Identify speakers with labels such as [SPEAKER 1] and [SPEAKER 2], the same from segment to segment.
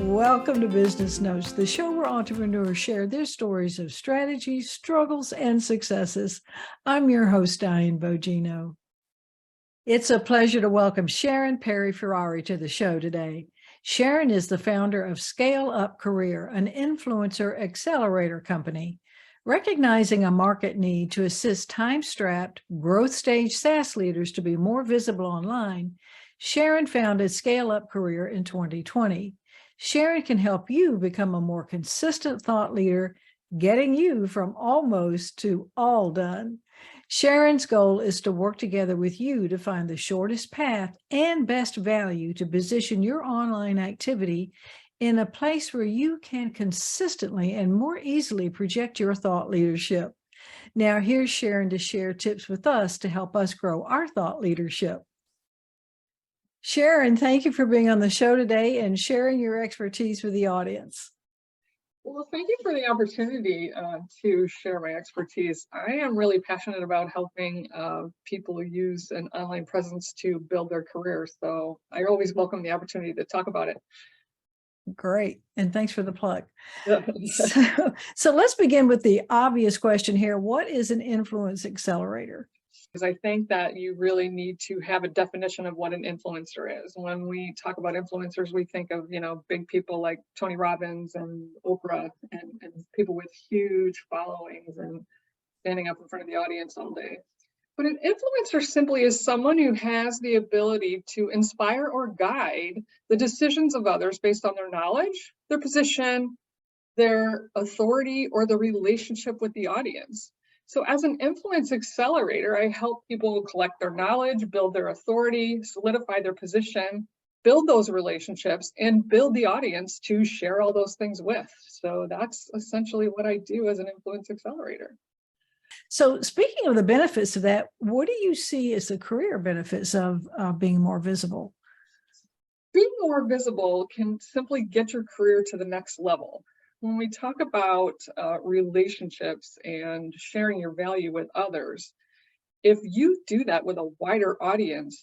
[SPEAKER 1] Welcome to Business Notes, the show where entrepreneurs share their stories of strategies, struggles, and successes. I'm your host, Diane Bogino. It's a pleasure to welcome Sharon Perry-Ferrari to the show today. Sharon is the founder of Scale Up Career, an influencer accelerator company. Recognizing a market need to assist time-strapped, growth-stage SaaS leaders to be more visible online, Sharon founded Scale Up Career in 2020. Sharon can help you become a more consistent thought leader, getting you from almost to all done. Sharon's goal is to work together with you to find the shortest path and best value to position your online activity in a place where you can consistently and more easily project your thought leadership. Now, here's Sharon to share tips with us to help us grow our thought leadership. Sharon, thank you for being on the show today and sharing your expertise with the audience.
[SPEAKER 2] Well, thank you for the opportunity to share my expertise. I am really passionate about helping people use an online presence to build their careers. So I always welcome the opportunity to talk about it.
[SPEAKER 1] Great. And thanks for the plug. So let's begin with the obvious question here. What is an influence accelerator?
[SPEAKER 2] Because I think that you really need to have a definition of what an influencer is. When we talk about influencers, we think of, big people like Tony Robbins and Oprah and people with huge followings and standing up in front of the audience all day. But an influencer simply is someone who has the ability to inspire or guide the decisions of others based on their knowledge, their position, their authority, or the relationship with the audience. So as an influence accelerator, I help people collect their knowledge, build their authority, solidify their position, build those relationships, and build the audience to share all those things with. So that's essentially what I do as an influence accelerator.
[SPEAKER 1] So speaking of the benefits of that, what do you see as the career benefits of being more visible?
[SPEAKER 2] Being more visible can simply get your career to the next level. When we talk about relationships and sharing your value with others, if you do that with a wider audience,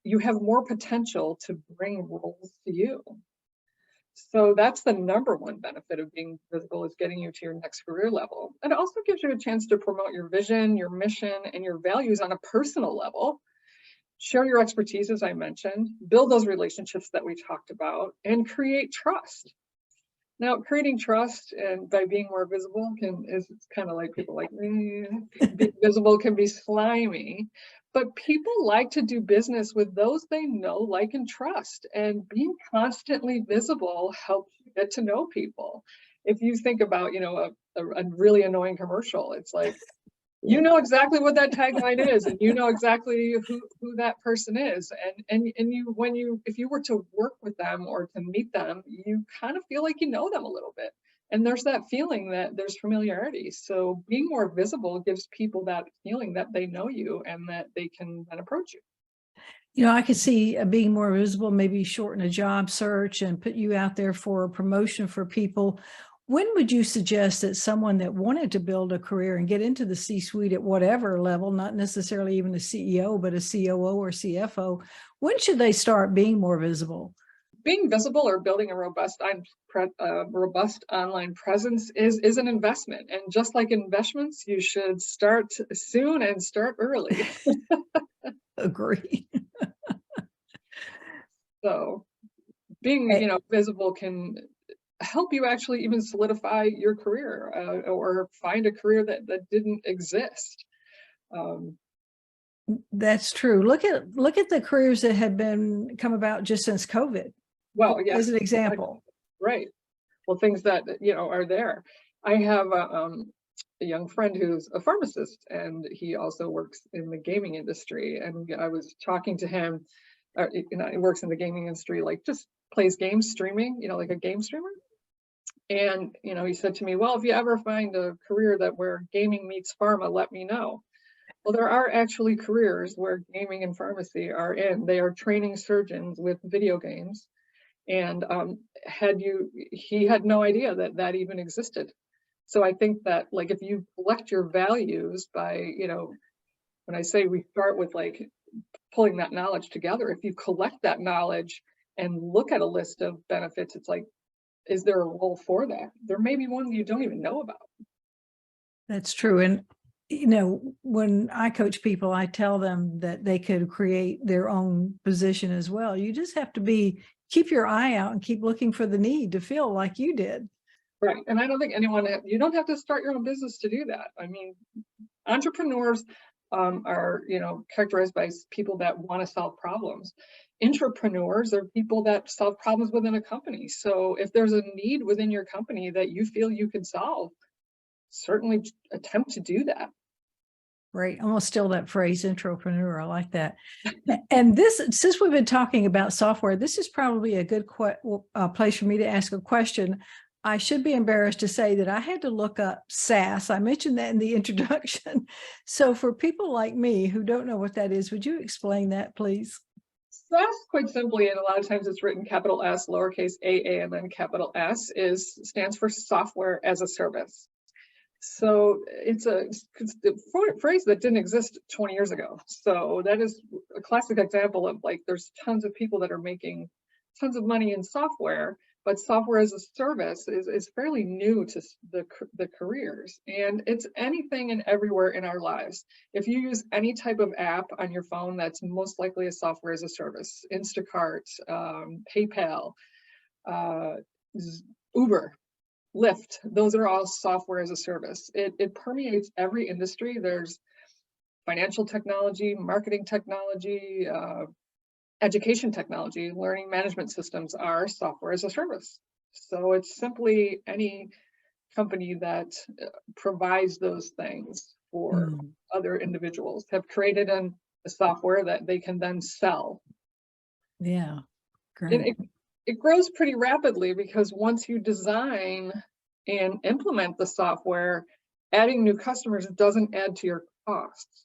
[SPEAKER 2] you have more potential to bring roles to you. So that's the number one benefit of being visible, is getting you to your next career level. It also gives you a chance to promote your vision, your mission, and your values on a personal level. Share your expertise, as I mentioned, build those relationships that we talked about, and create trust. Now, creating trust and by being more visible is kind of like people like me. Being visible can be slimy, but people like to do business with those they know, like, and trust. And being constantly visible helps you get to know people. If you think about, a really annoying commercial, it's like, you know exactly what that tagline is, and you know exactly who that person is, and if you were to work with them or to meet them, you kind of feel like you know them a little bit, and there's that feeling that there's familiarity. So being more visible gives people that feeling that they know you and that they can then approach you.
[SPEAKER 1] I could see being more visible, maybe shorten a job search and put you out there for a promotion for people. When would you suggest that someone that wanted to build a career and get into the C-suite at whatever level, not necessarily even a CEO, but a COO or CFO, when should they start being more visible?
[SPEAKER 2] Being visible or building a robust online presence is an investment. And just like investments, you should start soon and start early.
[SPEAKER 1] Agree.
[SPEAKER 2] So being, visible can help you actually even solidify your career or find a career that didn't exist.
[SPEAKER 1] That's true. Look at the careers that have come about just since COVID.
[SPEAKER 2] Well, yes,
[SPEAKER 1] as an example.
[SPEAKER 2] Right. Well, things that are there. I have a young friend who's a pharmacist, and he also works in the gaming industry. And I was talking to him. He works in the gaming industry, like just plays games, streaming, like a game streamer. And, he said to me, well, if you ever find a career where gaming meets pharma, let me know. Well, there are actually careers where gaming and pharmacy are in. They are training surgeons with video games. And he had no idea that even existed. So I think that, like, if you collect your values by, when I say we start with like pulling that knowledge together, if you collect that knowledge and look at a list of benefits, it's like is there a role for that? There may be one you don't even know about.
[SPEAKER 1] That's true. And, when I coach people, I tell them that they could create their own position as well. You just have to keep your eye out and keep looking for the need to fill like you did.
[SPEAKER 2] Right. And I don't think you don't have to start your own business to do that. I mean, entrepreneurs are, characterized by people that want to solve problems. Intrapreneurs are people that solve problems within a company. So if there's a need within your company that you feel you can solve, certainly attempt to do that.
[SPEAKER 1] Right. I'm gonna steal that phrase, intrapreneur. I like that. And since we've been talking about software, this is probably a good place for me to ask a question. I should be embarrassed to say that I had to look up SaaS. I mentioned that in the introduction. So for people like me who don't know what that is, would you explain that, please?
[SPEAKER 2] SaaS, quite simply, and a lot of times it's written capital S, lowercase a, and then capital S, stands for software as a service. So it's a phrase that didn't exist 20 years ago. So that is a classic example of, like, there's tons of people that are making tons of money in software, but software as a service is fairly new to the careers. And it's anything and everywhere in our lives. If you use any type of app on your phone, that's most likely a software as a service. Instacart, PayPal, Uber, Lyft, those are all software as a service. It permeates every industry. There's financial technology, marketing technology, education technology, learning management systems are software as a service. So it's simply any company that provides those things for other individuals have created a software that they can then sell.
[SPEAKER 1] Yeah, great.
[SPEAKER 2] And it grows pretty rapidly, because once you design and implement the software, adding new customers doesn't add to your costs.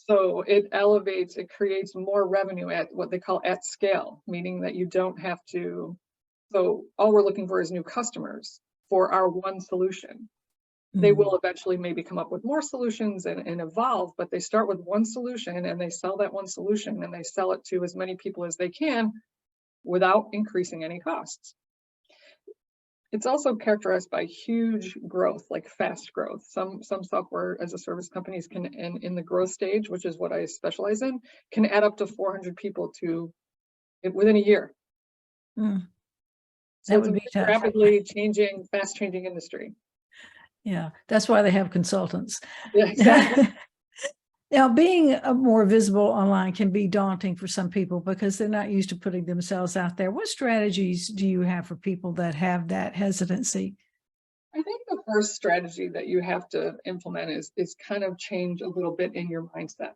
[SPEAKER 2] So it creates more revenue at what they call at scale, meaning that you don't have to. So all we're looking for is new customers for our one solution. They will eventually maybe come up with more solutions and evolve, but they start with one solution and they sell that one solution, and they sell it to as many people as they can without increasing any costs. It's also characterized by huge growth, like fast growth. Some software as a service companies can, in the growth stage, which is what I specialize in, can add up to 400 people within a year. So
[SPEAKER 1] that would be tough.
[SPEAKER 2] Rapidly changing, fast changing industry.
[SPEAKER 1] Yeah, that's why they have consultants.
[SPEAKER 2] Yeah, exactly.
[SPEAKER 1] Now, being more visible online can be daunting for some people because they're not used to putting themselves out there. What strategies do you have for people that have that hesitancy?
[SPEAKER 2] I think the first strategy that you have to implement is kind of change a little bit in your mindset.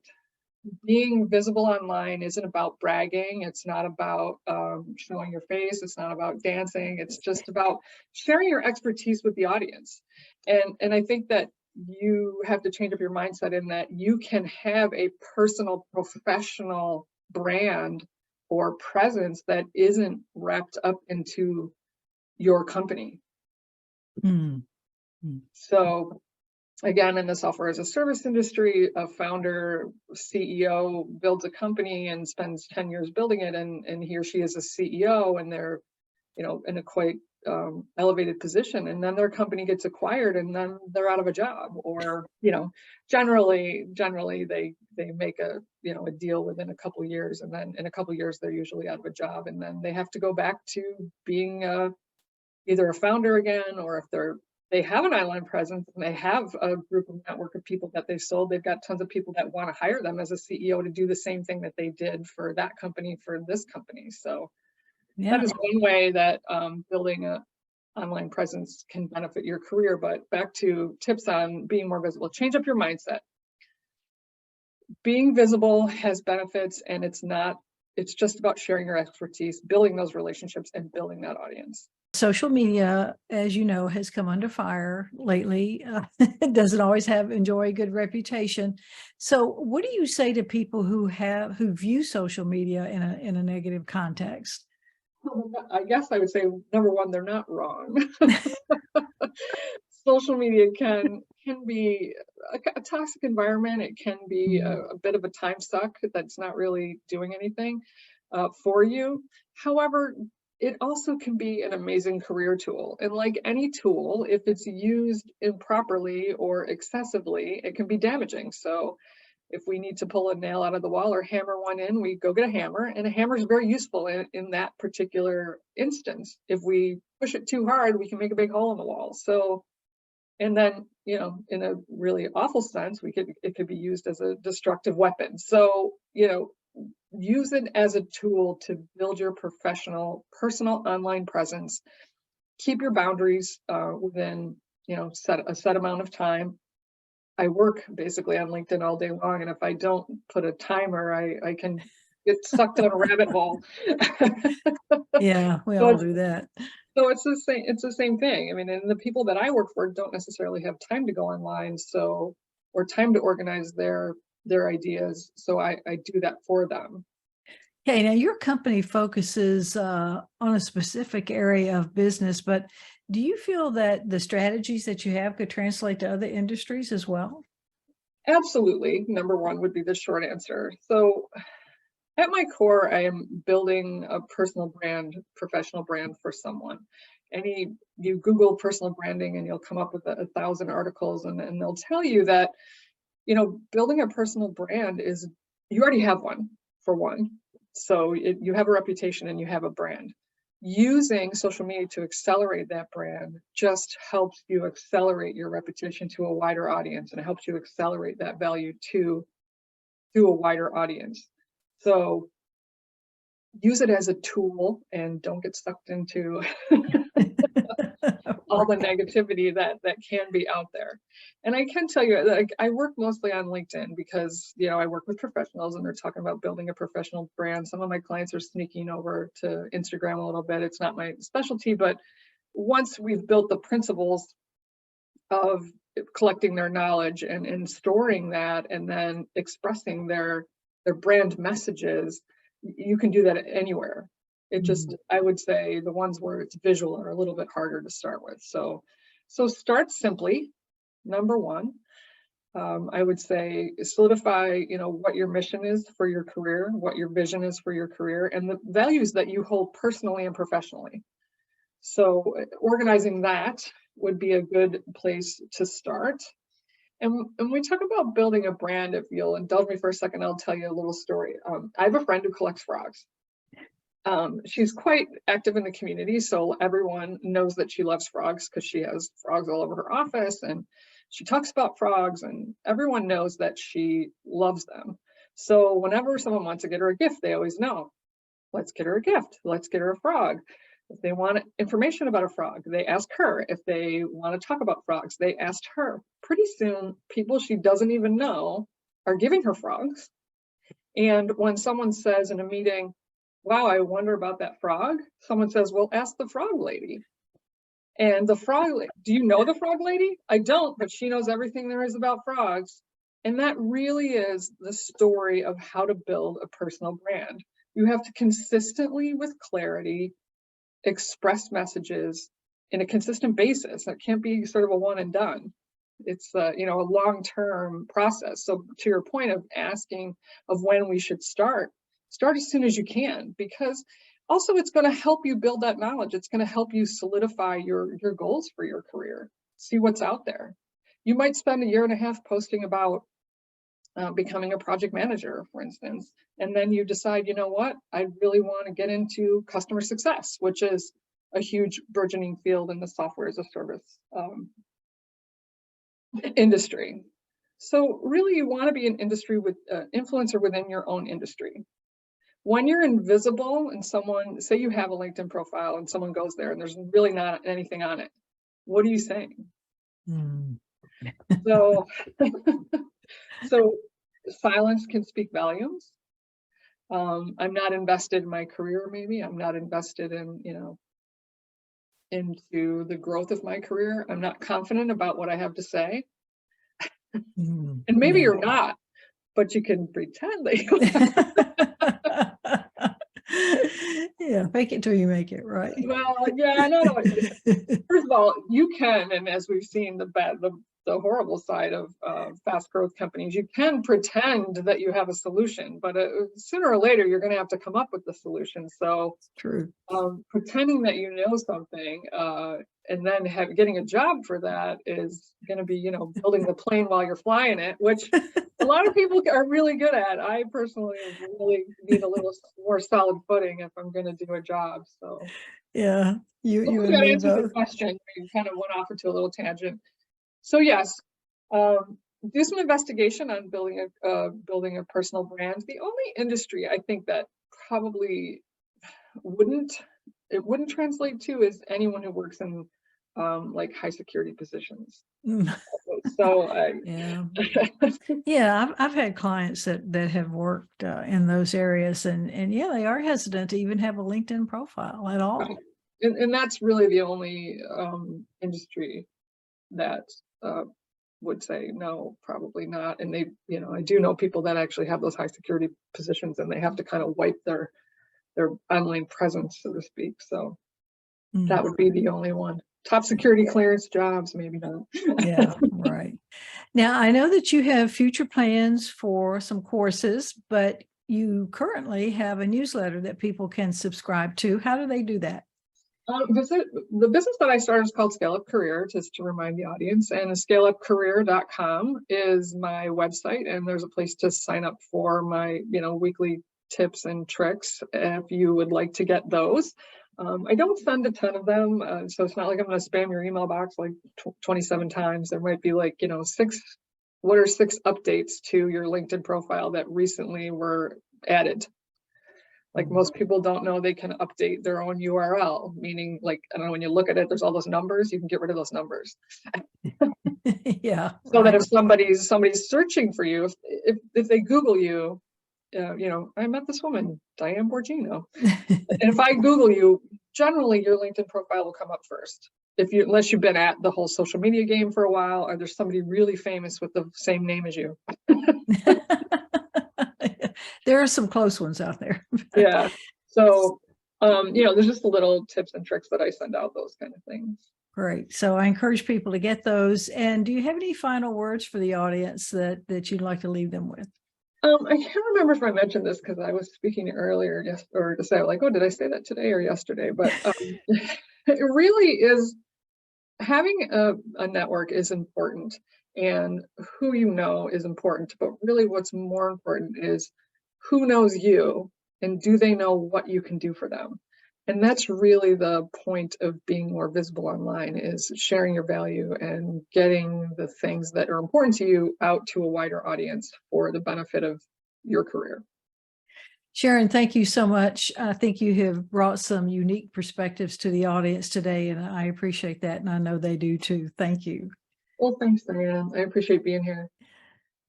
[SPEAKER 2] Being visible online isn't about bragging. It's not about showing your face. It's not about dancing. It's just about sharing your expertise with the audience. And I think that you have to change up your mindset in that you can have a personal, professional brand or presence that isn't wrapped up into your company. So again, in the software as a service industry, a founder, CEO builds a company and spends 10 years building it, and he or she is a CEO, and they're, in a quite elevated position, and then their company gets acquired, and then they're out of a job, or generally they make a deal within a couple of years, and then in a couple of years they're usually out of a job, and then they have to go back to being either a founder again, or if they have an online presence and they have a group of network of people that they've sold, they've got tons of people that want to hire them as a CEO to do the same thing that they did for that company, for this company. So that is one way that building an online presence can benefit your career. But back to tips on being more visible, change up your mindset. Being visible has benefits, and it's just about sharing your expertise, building those relationships, and building that audience.
[SPEAKER 1] Social media, as you know, has come under fire lately. It doesn't always enjoy a good reputation. So what do you say to people who view social media in a negative context?
[SPEAKER 2] I guess I would say, number one, they're not wrong. Social media can be a toxic environment. It can be a bit of a time suck that's not really doing anything for you. However, it also can be an amazing career tool. And like any tool, if it's used improperly or excessively, it can be damaging. So if we need to pull a nail out of the wall or hammer one in, we go get a hammer, and a hammer is very useful in that particular instance. If we push it too hard, we can make a big hole in the wall. So, and then, in a really awful sense, it could be used as a destructive weapon. So, use it as a tool to build your personal online presence. Keep your boundaries within, a set amount of time. I work basically on LinkedIn all day long, and if I don't put a timer, I can get sucked down a rabbit hole.
[SPEAKER 1] Yeah, we all do that.
[SPEAKER 2] So it's the same thing. I mean, and the people that I work for don't necessarily have time to go online, or time to organize their ideas. So I do that for them.
[SPEAKER 1] Okay, now your company focuses on a specific area of business, but do you feel that the strategies that you have could translate to other industries as well?
[SPEAKER 2] Absolutely. Number one would be the short answer. So at my core, I am building a personal brand, professional brand for someone. You Google personal branding and you'll come up with 1,000 articles, and they'll tell you that, building a personal brand is, you already have one, for one. So you have a reputation and you have a brand. Using social media to accelerate that brand just helps you accelerate your reputation to a wider audience, and it helps you accelerate that value to a wider audience. So use it as a tool and don't get sucked into all the negativity that can be out there. And I can tell you, like, I work mostly on LinkedIn because, I work with professionals and they're talking about building a professional brand. Some of my clients are sneaking over to Instagram a little bit. It's not my specialty, but once we've built the principles of collecting their knowledge and storing that and then expressing their brand messages, you can do that anywhere. It just, I would say the ones where it's visual are a little bit harder to start with. So start simply. Number one, I would say solidify, what your mission is for your career, what your vision is for your career, and the values that you hold personally and professionally. So organizing that would be a good place to start. And we talk about building a brand. If you'll indulge me for a second, I'll tell you a little story. I have a friend who collects frogs. She's quite active in the community, so everyone knows that she loves frogs because she has frogs all over her office, and she talks about frogs, and everyone knows that she loves them. So whenever someone wants to get her a gift, they always know, let's get her a gift, let's get her a frog. If they want information about a frog, they ask her. If they want to talk about frogs, they ask her. Pretty soon, people she doesn't even know are giving her frogs. And when someone says in a meeting, wow, I wonder about that frog, someone says, well, ask the frog lady. And the frog lady, do you know the frog lady? I don't, but she knows everything there is about frogs. And that really is the story of how to build a personal brand. You have to consistently, with clarity, express messages in a consistent basis. That can't be sort of a one and done. It's a long-term process. So to your point of asking of when we should start as soon as you can, because also it's going to help you build that knowledge. It's going to help you solidify your goals for your career. See what's out there. You might spend 1.5 years posting about becoming a project manager, for instance, and then you decide, you know what, I really want to get into customer success, which is a huge burgeoning field in the software as a service industry. So really, you want to be an industry with influencer within your own industry. When you're invisible and someone, say you have a LinkedIn profile and someone goes there and there's really not anything on it, what are you saying? So silence can speak volumes. I'm not invested in my career, maybe. I'm not invested in, into the growth of my career. I'm not confident about what I have to say. And maybe you're not, but you can pretend that you
[SPEAKER 1] Yeah, fake it till you make it, right?
[SPEAKER 2] Well, yeah, I know. First of all, you can, and as we've seen, the the horrible side of fast growth companies. You can pretend that you have a solution, but sooner or later, you're going to have to come up with the solution. So
[SPEAKER 1] True.
[SPEAKER 2] pretending that you know something and then getting a job for that is going to be, building the plane while you're flying it, which a lot of people are really good at. I personally really need a little more solid footing if I'm going to do a job. So
[SPEAKER 1] Yeah, you
[SPEAKER 2] hopefully
[SPEAKER 1] and
[SPEAKER 2] that
[SPEAKER 1] me
[SPEAKER 2] answers the
[SPEAKER 1] both.
[SPEAKER 2] question. You kind of went off into a little tangent. So yes, do some investigation on building a personal brand. The only industry I think that probably wouldn't translate to is anyone who works in like high security positions.
[SPEAKER 1] Mm.
[SPEAKER 2] So
[SPEAKER 1] Yeah. Yeah, I've had clients that have worked in those areas, and yeah, they are hesitant to even have a LinkedIn profile at all.
[SPEAKER 2] and that's really the only industry that would say no, probably not. And they, I do know people that actually have those high security positions, and they have to kind of wipe their online presence, so to speak. So that would be the only one. Top security clearance jobs, maybe not.
[SPEAKER 1] Yeah, right. Now, I know that you have future plans for some courses, but you currently have a newsletter that people can subscribe to. How do they do that?
[SPEAKER 2] The business that I started is called Scale Up Career, just to remind the audience, and scaleupcareer.com is my website, and there's a place to sign up for my, weekly tips and tricks if you would like to get those. I don't send a ton of them, so it's not like I'm going to spam your email box like 27 times. There might be like, what are 6 updates to your LinkedIn profile that recently were added? Like most people don't know they can update their own URL, meaning like, I don't know, when you look at it, there's all those numbers, you can get rid of those numbers.
[SPEAKER 1] Yeah.
[SPEAKER 2] So that if somebody's searching for you, if they Google you, I met this woman, Diane Borgino. And if I Google you, generally your LinkedIn profile will come up first. Unless you've been at the whole social media game for a while, or there's somebody really famous with the same name as you.
[SPEAKER 1] There are some close ones out there.
[SPEAKER 2] Yeah. So, there's just little tips and tricks that I send out, those kind of things.
[SPEAKER 1] Great. So I encourage people to get those. And do you have any final words for the audience that you'd like to leave them with?
[SPEAKER 2] I can't remember if I mentioned this because I was speaking earlier, or to say like, oh, did I say that today or yesterday? But it really is, having a network is important, and who you know is important. But really, what's more important is who knows you, and do they know what you can do for them? And that's really the point of being more visible online, is sharing your value and getting the things that are important to you out to a wider audience for the benefit of your career.
[SPEAKER 1] Sharon, thank you so much. I think you have brought some unique perspectives to the audience today, and I appreciate that, and I know they do too. Thank you.
[SPEAKER 2] Well, thanks, Diane. I appreciate being here.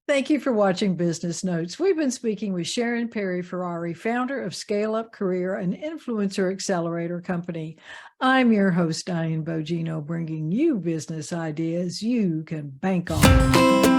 [SPEAKER 1] Thank you for watching Business Notes. We've been speaking with Sharon Perry Ferrari, founder of Scale Up Career, an influencer accelerator company. I'm your host, Diane Bogino, bringing you business ideas you can bank on.